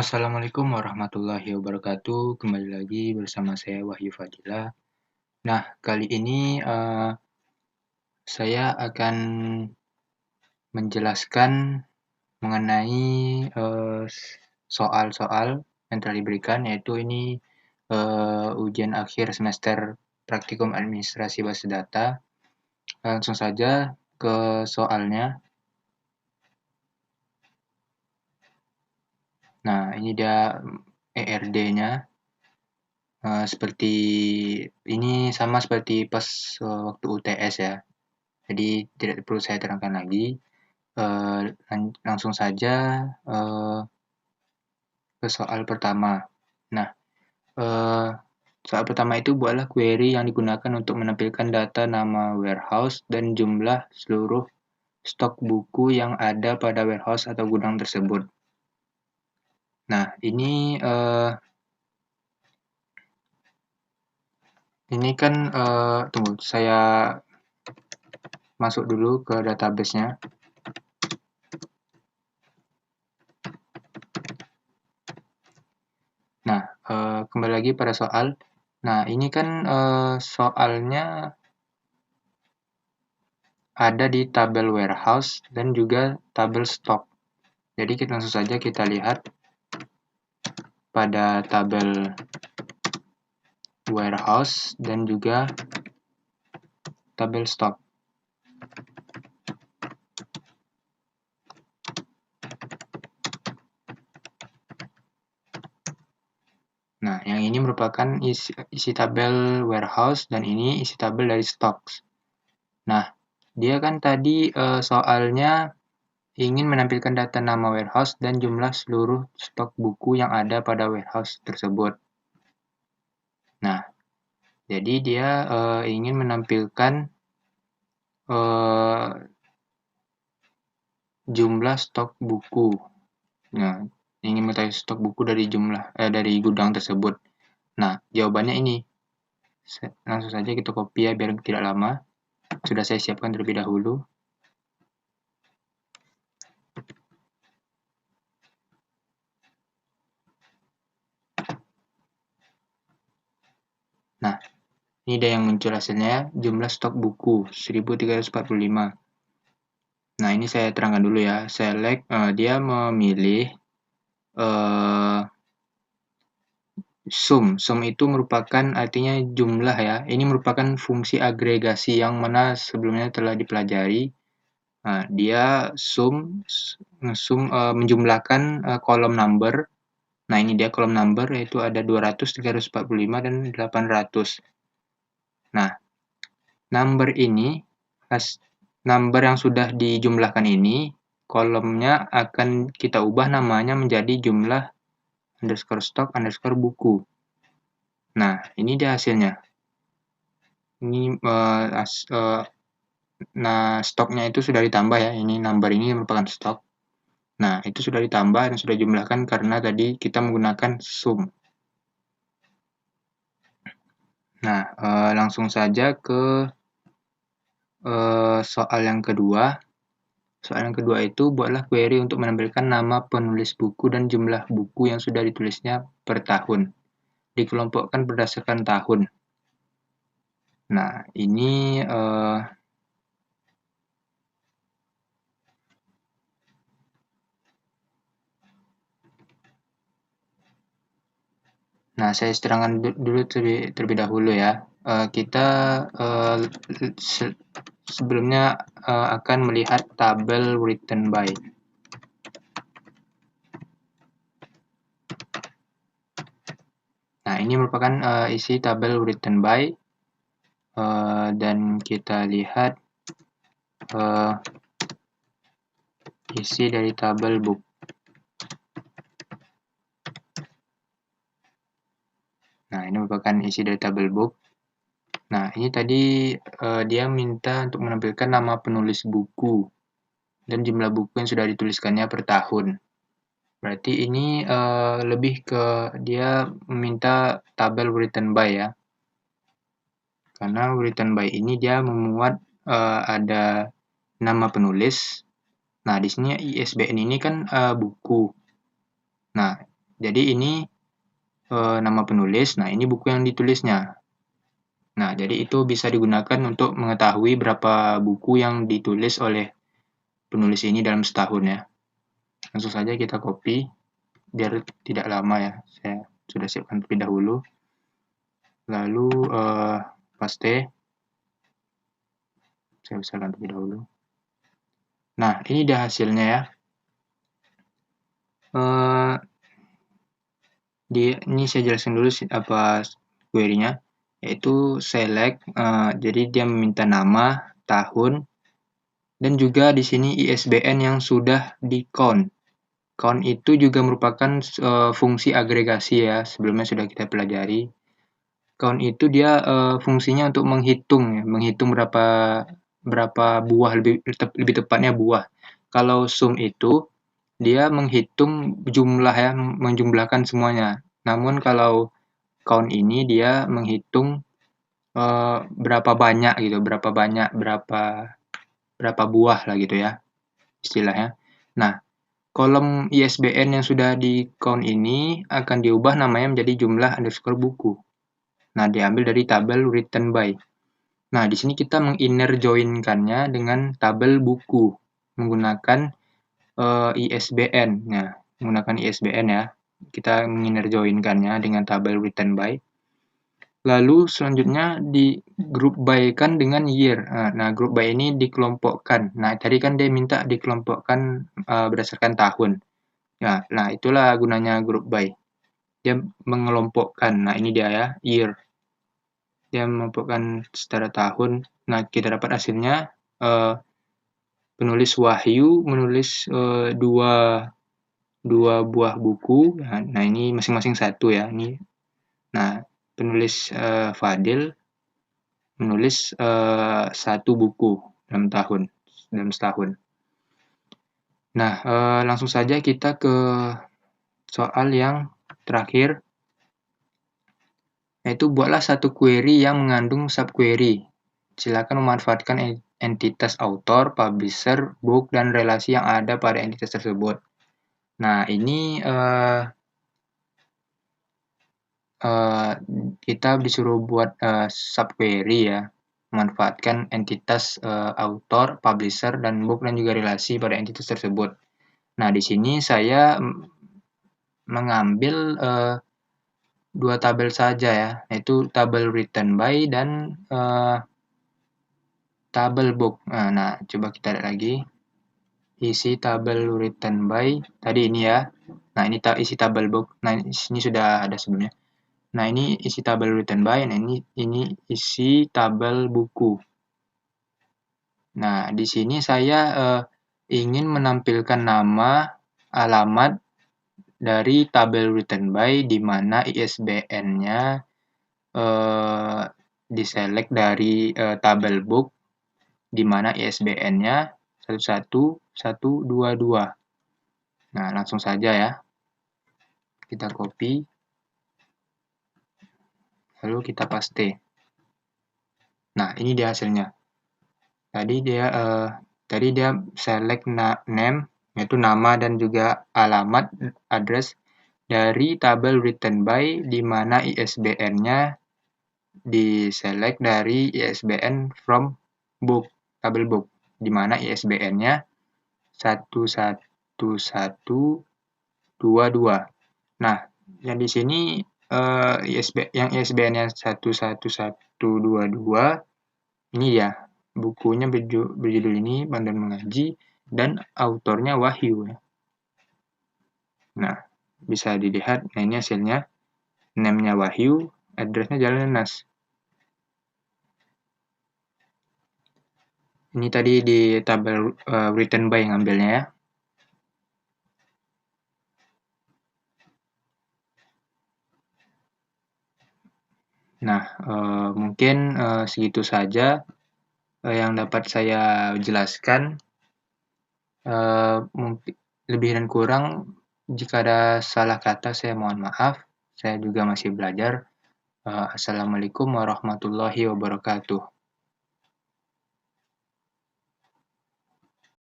Assalamualaikum warahmatullahi wabarakatuh. Kembali lagi bersama saya Wahyu Fadila. Nah, kali ini saya akan menjelaskan mengenai soal-soal yang telah diberikan, yaitu ini ujian akhir semester praktikum administrasi basis data. Langsung saja ke soalnya. Nah, ini dia ERD-nya. Seperti ini sama seperti pas waktu UTS ya. Jadi tidak perlu saya terangkan lagi. Langsung saja ke soal pertama. Nah, soal pertama itu buatlah query yang digunakan untuk menampilkan data nama warehouse dan jumlah seluruh stok buku yang ada pada warehouse atau gudang tersebut. Nah, ini kan tunggu, saya masuk dulu ke database-nya. Nah, kembali lagi pada soal. Nah, ini kan soalnya ada di tabel warehouse dan juga tabel stok. Jadi langsung saja kita lihat pada tabel warehouse dan juga tabel stok. Nah, yang ini merupakan isi tabel warehouse dan ini isi tabel dari stocks. Nah, dia kan tadi soalnya ingin menampilkan data nama warehouse dan jumlah seluruh stok buku yang ada pada warehouse tersebut. Nah, jadi dia ingin menampilkan jumlah stok buku. Nah, ingin mengetahui stok buku dari gudang tersebut. Nah, jawabannya ini. Langsung saja kita copy ya biar tidak lama. Sudah saya siapkan terlebih dahulu. Nah, ini dia yang muncul hasilnya, jumlah stok buku 1345. Nah, ini saya terangkan dulu ya. Select, dia memilih sum. Sum itu merupakan artinya jumlah ya. Ini merupakan fungsi agregasi yang mana sebelumnya telah dipelajari. Nah, dia menjumlahkan kolom number. Nah, ini dia kolom number, yaitu ada 200, 345, dan 800. Nah, number yang sudah dijumlahkan ini, kolomnya akan kita ubah namanya menjadi jumlah underscore stock underscore buku. Nah, ini dia hasilnya. Ini stoknya itu sudah ditambah ya. Ini number ini merupakan stok. Nah, itu sudah ditambah dan sudah dijumlahkan karena tadi kita menggunakan sum. Nah, langsung saja ke soal yang kedua. Soal yang kedua itu buatlah query untuk menampilkan nama penulis buku dan jumlah buku yang sudah ditulisnya per tahun. Dikelompokkan berdasarkan tahun. Nah, ini Nah, saya terangkan dulu terlebih dahulu ya. Kita sebelumnya akan melihat tabel written by. Nah, ini merupakan isi tabel written by dan kita lihat isi dari tabel book. Nah, ini merupakan isi dari tabel book. Nah, ini tadi dia minta untuk menampilkan nama penulis buku dan jumlah buku yang sudah dituliskannya per tahun. Berarti ini lebih ke dia meminta tabel written by ya. Karena written by ini dia memuat ada nama penulis. Nah, di sini ISBN ini kan buku. Nah, Jadi ini nama penulis, nah ini buku yang ditulisnya. Nah, jadi itu bisa digunakan untuk mengetahui berapa buku yang ditulis oleh penulis ini dalam setahun ya. Langsung saja kita copy, biar tidak lama ya. Saya sudah siapkan terlebih dahulu. Lalu paste. Saya besarkan terlebih dahulu. Nah, ini dia hasilnya ya. Ini saya jelaskan dulu apa query-nya, yaitu select. Jadi dia meminta nama, tahun, dan juga di sini ISBN yang sudah di count. Count itu juga merupakan fungsi agregasi ya, sebelumnya sudah kita pelajari. Count itu dia fungsinya untuk menghitung ya, menghitung berapa buah, lebih tepatnya buah. Kalau sum itu dia menghitung jumlah ya, menjumlahkan semuanya. Namun kalau count ini dia menghitung berapa banyak gitu, berapa buah lah gitu ya istilahnya. Nah, kolom ISBN yang sudah di count ini akan diubah namanya menjadi jumlah underscore buku. Nah, diambil dari tabel written by. Nah, di sini kita menginner join-kannya dengan tabel buku menggunakan ISBN. Nah, menggunakan ISBN ya. Kita menginner join-kannya dengan tabel written by. Lalu selanjutnya di group by kan dengan year. Nah, group by ini dikelompokkan. Nah, tadi kan dia minta dikelompokkan berdasarkan tahun. Nah, itulah gunanya group by. Dia mengelompokkan. Nah, ini dia ya, year. Dia mengelompokkan secara tahun. Nah, kita dapat hasilnya penulis Wahyu menulis dua buah buku. Nah, ini masing-masing satu ya. Nah, penulis Fadil menulis satu buku dalam setahun. Nah, langsung saja kita ke soal yang terakhir, yaitu buatlah satu query yang mengandung subquery. Silakan memanfaatkan entitas author, publisher, book, dan relasi yang ada pada entitas tersebut. Nah, ini kita disuruh buat subquery ya, memanfaatkan entitas author, publisher, dan book, dan juga relasi pada entitas tersebut. Nah, di sini saya mengambil dua tabel saja ya, yaitu tabel written by dan tabel book. Nah, coba kita lihat lagi. Isi tabel written by tadi ini ya. Nah, ini isi tabel book. Nah, ini sudah ada sebelumnya. Nah, ini isi tabel written by. Nah, ini isi tabel buku. Nah, di sini saya ingin menampilkan nama, alamat dari tabel written by, di mana ISBN-nya diselect dari tabel book, di mana ISBN-nya 11122. Nah, langsung saja ya. Kita copy. Lalu kita paste. Nah, ini dia hasilnya. Tadi dia select name, yaitu nama dan juga alamat, address dari tabel written by, di mana ISBN-nya diselect dari ISBN from book, tabel book, di mana ISBN-nya 11122. Nah, yang di sini ISBN-nya 11122 ini ya, bukunya berjudul ini, Panduan Mengaji, dan autornya Wahyu. Nah, bisa dilihat, nah ini hasilnya, name-nya Wahyu, address-nya Jalan Lenas. Ini tadi di tabel written by ngambilnya ya. Nah, mungkin segitu saja yang dapat saya jelaskan. Mungkin lebih dan kurang, jika ada salah kata saya mohon maaf. Saya juga masih belajar. Assalamualaikum warahmatullahi wabarakatuh.